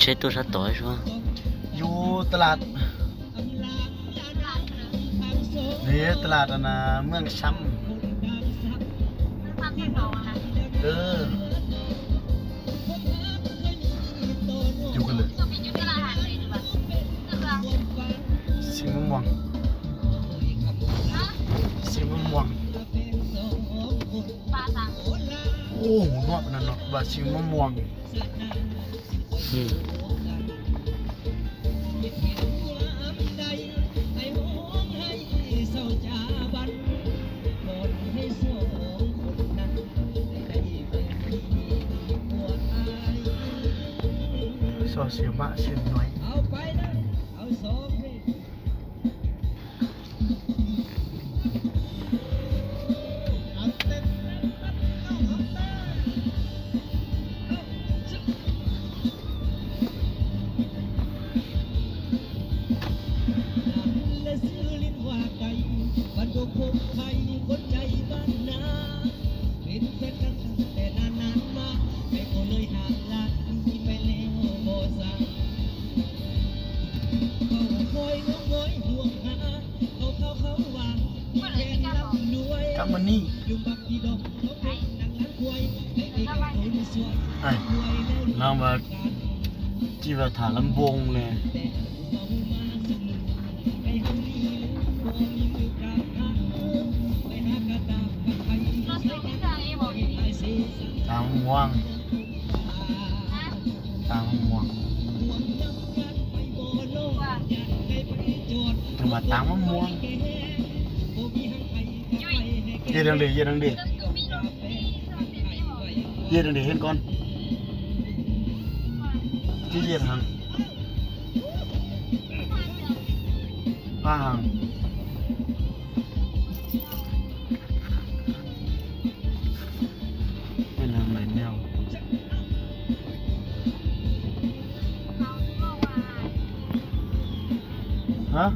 ใช้ตัวสตอยใช่ไหม อยู่ตลาดนี่ตลาดอันน่ะเมืองช้ำอยู่กันเลยสีม่วงสีม่วงโอ้นวดนั่นเนาะว่าสีม่วงโซเชียลมาเช่นน้อยกำมันนี่ไอ้เรามาจีบถาลำวงเลยตามม่วงจังหวัดตามมะม่วงเย็นดังเดีเห็นก่อนที่เย็นหังผ้าหังเป็นทางไหนแนวฮะ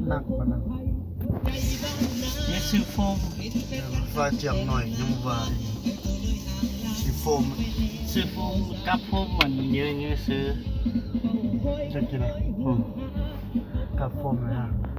หนักกว่านั้นนี่ซื้อโฟมว่าเจียงหน่อยยังว่าซื้อโฟมกับโฟมมันเยอะซื้อจะกินอะไรกับโฟมนะฮะ